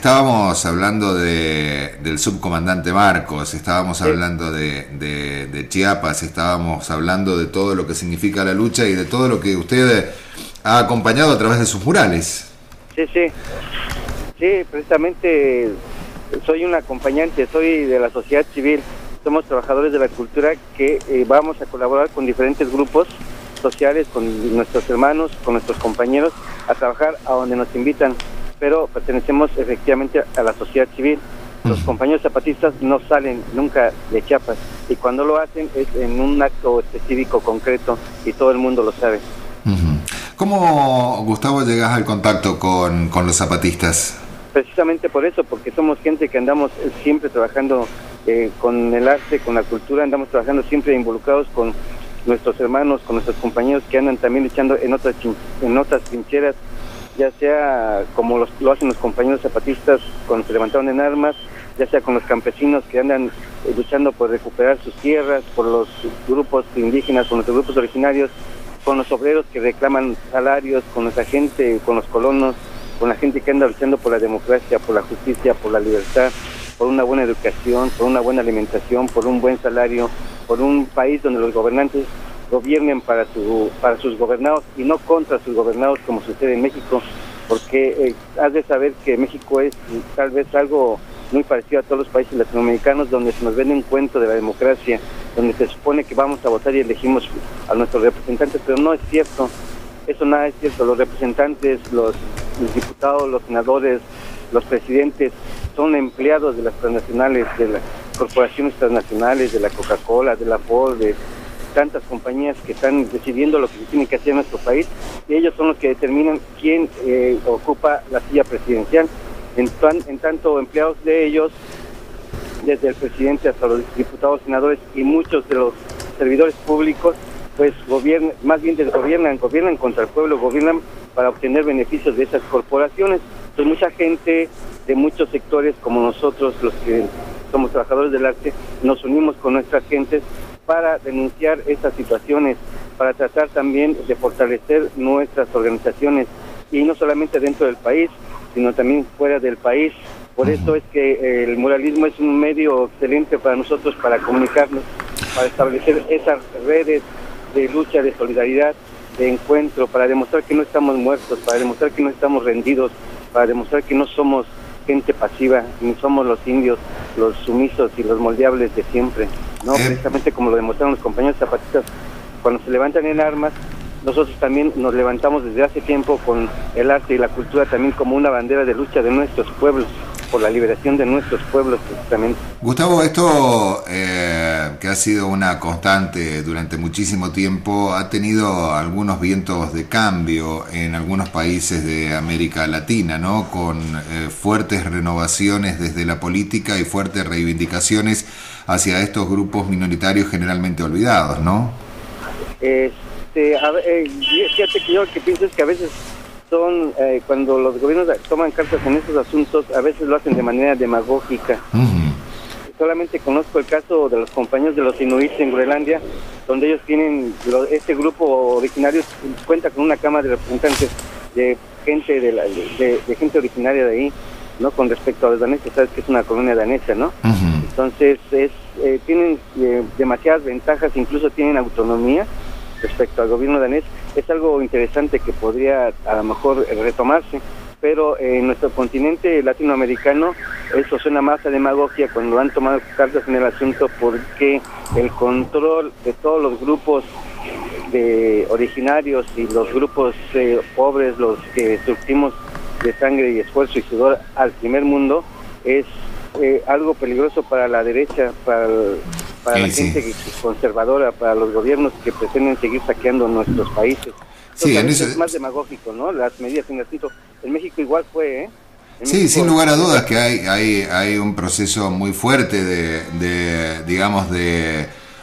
estábamos hablando del subcomandante Marcos, estábamos hablando de Chiapas, estábamos hablando de todo lo que significa la lucha y de todo lo que usted ha acompañado a través de sus murales. Sí, precisamente soy un acompañante, soy de la sociedad civil, somos trabajadores de la cultura que vamos a colaborar con diferentes grupos sociales, con nuestros hermanos, con nuestros compañeros, a trabajar a donde nos invitan, pero pertenecemos efectivamente a la sociedad civil. Los compañeros zapatistas no salen nunca de Chiapas, y cuando lo hacen es en un acto específico, concreto, y todo el mundo lo sabe. ¿Cómo, Gustavo, llegas al contacto con los zapatistas? Precisamente por eso, porque somos gente que andamos siempre trabajando con el arte, con la cultura, andamos trabajando siempre involucrados con nuestros hermanos, con nuestros compañeros que andan también luchando en otras trincheras, ya sea como lo hacen los compañeros zapatistas cuando se levantaron en armas, ya sea con los campesinos que andan luchando por recuperar sus tierras, por los grupos indígenas, con nuestros grupos originarios, con los obreros que reclaman salarios, con nuestra gente, con los colonos, con la gente que anda luchando por la democracia, por la justicia, por la libertad, por una buena educación, por una buena alimentación, por un buen salario, por un país donde los gobernantes gobiernen para sus gobernados y no contra sus gobernados, como sucede en México, porque has de saber que México es tal vez algo muy parecido a todos los países latinoamericanos, donde se nos vende un cuento de la democracia, donde se supone que vamos a votar y elegimos a nuestros representantes, pero no es cierto, eso nada es cierto. Los representantes, los diputados, los senadores, los presidentes son empleados de las transnacionales, de las corporaciones transnacionales, de la Coca-Cola, de la Ford, de tantas compañías que están decidiendo lo que se tiene que hacer en nuestro país, y ellos son los que determinan quién ocupa la silla presidencial. En tanto, empleados de ellos, desde el presidente hasta los diputados, senadores y muchos de los servidores públicos, pues gobiernan contra el pueblo, gobiernan para obtener beneficios de esas corporaciones. Pues mucha gente de muchos sectores, como nosotros, los que somos trabajadores del arte, nos unimos con nuestras gentes para denunciar estas situaciones, para tratar también de fortalecer nuestras organizaciones, y no solamente dentro del país, sino también fuera del país. Por eso es que el muralismo es un medio excelente para nosotros, para comunicarnos, para establecer esas redes de lucha, de solidaridad, de encuentro, para demostrar que no estamos muertos, para demostrar que no estamos rendidos, para demostrar que no somos gente pasiva, ni somos los indios, los sumisos y los moldeables de siempre, ¿no? Precisamente como lo demostraron los compañeros zapatistas cuando se levantan en armas. Nosotros también nos levantamos desde hace tiempo con el arte y la cultura también como una bandera de lucha de nuestros pueblos, por la liberación de nuestros pueblos precisamente. Gustavo, esto que ha sido una constante durante muchísimo tiempo, ha tenido algunos vientos de cambio en algunos países de América Latina, ¿no? Con fuertes renovaciones desde la política y fuertes reivindicaciones hacia estos grupos minoritarios generalmente olvidados, ¿no? Fíjate que yo lo que pienso es que a veces son, cuando los gobiernos toman cartas en estos asuntos, a veces lo hacen de manera demagógica. Solamente conozco el caso de los compañeros de los inuits en Groenlandia, donde ellos tienen, este grupo originario cuenta con una cámara de representantes de gente de gente originaria de ahí, ¿no? Con respecto a los daneses, sabes que es una colonia danesa, ¿no? Entonces tienen demasiadas ventajas, incluso tienen autonomía respecto al gobierno danés. Es algo interesante que podría a lo mejor retomarse, pero en nuestro continente latinoamericano eso suena más a demagogia cuando han tomado cartas en el asunto, porque el control de todos los grupos originarios y los grupos pobres, los que surtimos de sangre y esfuerzo y sudor al primer mundo, es algo peligroso para la derecha, para la gente conservadora, para los gobiernos que pretenden seguir saqueando nuestros países. Entonces, es más demagógico, ¿no? Las medidas en asunto. En México igual fue, Sí, México, sin lugar a dudas que hay un proceso muy fuerte de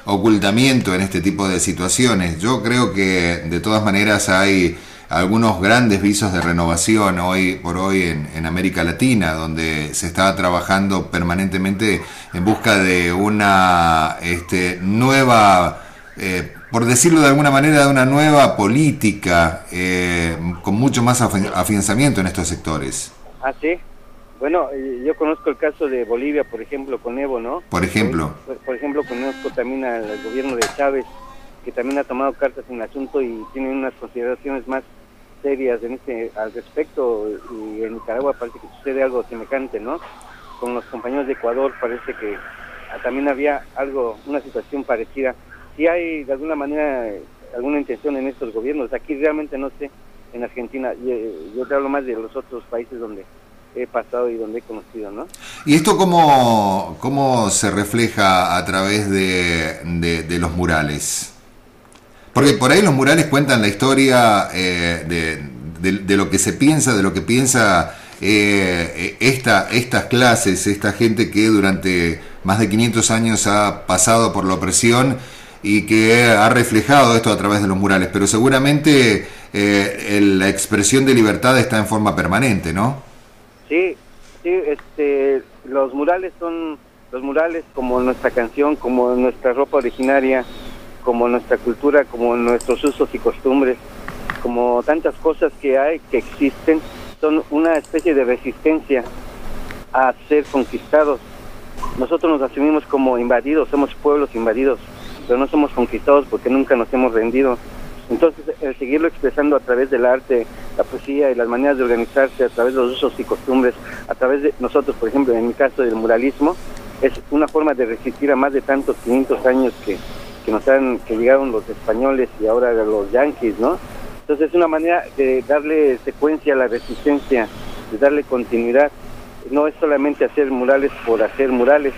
ocultamiento en este tipo de situaciones. Yo creo que de todas maneras hay algunos grandes visos de renovación hoy por hoy en América Latina, donde se está trabajando permanentemente en busca de una nueva, por decirlo de alguna manera, de una nueva política con mucho más afianzamiento en estos sectores. ¿Ah, sí? Bueno, yo conozco el caso de Bolivia, por ejemplo, con Evo, ¿no? Por ejemplo. Por ejemplo, conozco también al gobierno de Chávez, que también ha tomado cartas en el asunto y tiene unas consideraciones más serias al respecto, y en Nicaragua parece que sucede algo semejante, ¿no? Con los compañeros de Ecuador parece que también había una situación parecida. Si hay de alguna manera alguna intención en estos gobiernos, aquí realmente no sé, en Argentina, yo te hablo más de los otros países donde he pasado y donde he conocido, ¿no? ¿Y esto cómo se refleja a través de los murales? Porque por ahí los murales cuentan la historia de lo que se piensa, de lo que piensa estas clases, esta gente que durante más de 500 años ha pasado por la opresión y que ha reflejado esto a través de los murales, pero seguramente la expresión de libertad está en forma permanente, ¿no? Sí, los murales como nuestra canción, como nuestra ropa originaria, como nuestra cultura, como nuestros usos y costumbres, como tantas cosas que existen, son una especie de resistencia a ser conquistados. Nosotros nos asumimos como invadidos, somos pueblos invadidos, pero no somos conquistados porque nunca nos hemos rendido. Entonces, el seguirlo expresando a través del arte, la poesía y las maneras de organizarse, a través de los usos y costumbres, a través de nosotros, por ejemplo, en mi caso del muralismo, es una forma de resistir a más de tantos 500 años que llegaron los españoles y ahora los yanquis, ¿no? Entonces es una manera de darle secuencia a la resistencia, de darle continuidad. No es solamente hacer murales por hacer murales.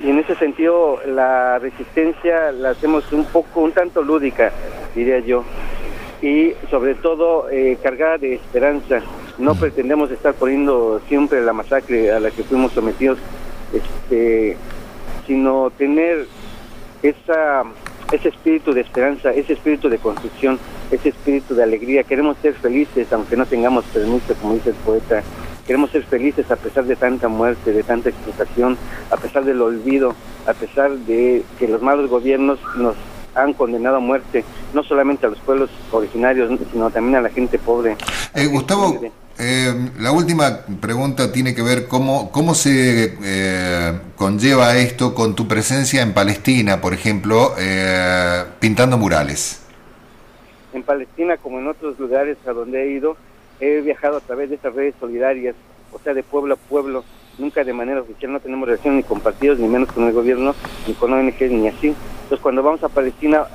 Y en ese sentido la resistencia la hacemos un tanto lúdica, diría yo. Y sobre todo cargada de esperanza. No pretendemos estar poniendo siempre la masacre a la que fuimos sometidos, sino tener ese espíritu de esperanza, ese espíritu de construcción, ese espíritu de alegría. Queremos ser felices aunque no tengamos permiso, como dice el poeta. Queremos ser felices a pesar de tanta muerte, de tanta explotación, a pesar del olvido, a pesar de que los malos gobiernos nos han condenado a muerte, no solamente a los pueblos originarios, sino también a la gente pobre. Gustavo, la última pregunta tiene que ver cómo se conlleva esto con tu presencia en Palestina, por ejemplo, pintando murales. En Palestina, como en otros lugares a donde he ido, he viajado a través de estas redes solidarias, o sea, de pueblo a pueblo, nunca de manera oficial. No tenemos relación ni con partidos, ni menos con el gobierno, ni con ONGs, ni así. Entonces, cuando vamos a Palestina,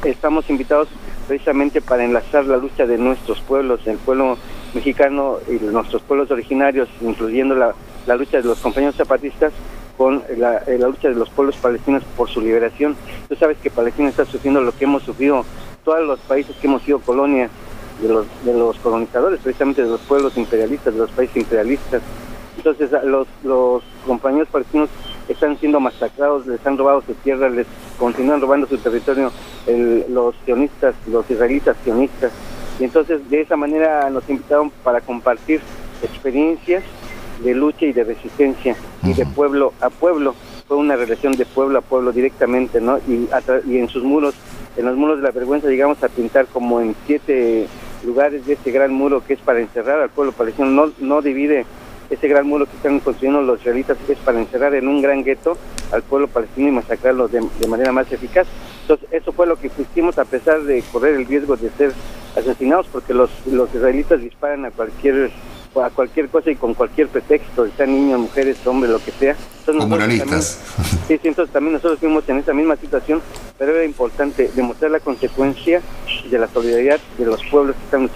estamos invitados precisamente para enlazar la lucha de nuestros pueblos, el pueblo mexicano y nuestros pueblos originarios, incluyendo la lucha de los compañeros zapatistas, con la lucha de los pueblos palestinos por su liberación. Tú sabes que Palestina está sufriendo lo que hemos sufrido todos los países que hemos sido colonias de los colonizadores, precisamente de los pueblos imperialistas, de los países imperialistas. Entonces los compañeros palestinos están siendo masacrados, les han robado su tierra, les continúan robando su territorio los sionistas, los israelitas sionistas. Y entonces de esa manera nos invitaron para compartir experiencias de lucha y de resistencia, y de pueblo a pueblo. Fue una relación de pueblo a pueblo directamente, ¿no? Y en sus muros, en los muros de la vergüenza, llegamos a pintar como en 7 lugares de este gran muro que es para encerrar al pueblo palestino. No divide. Ese gran muro que están construyendo los israelitas es para encerrar en un gran gueto al pueblo palestino y masacrarlos de manera más eficaz. Entonces eso fue lo que hicimos, a pesar de correr el riesgo de ser asesinados, porque los israelitas disparan a cualquier cosa y con cualquier pretexto, sean niños, mujeres, hombres, lo que sea. Entonces, muralistas. Sí, entonces también nosotros fuimos en esa misma situación, pero era importante demostrar la consecuencia de la solidaridad de los pueblos que están luchando.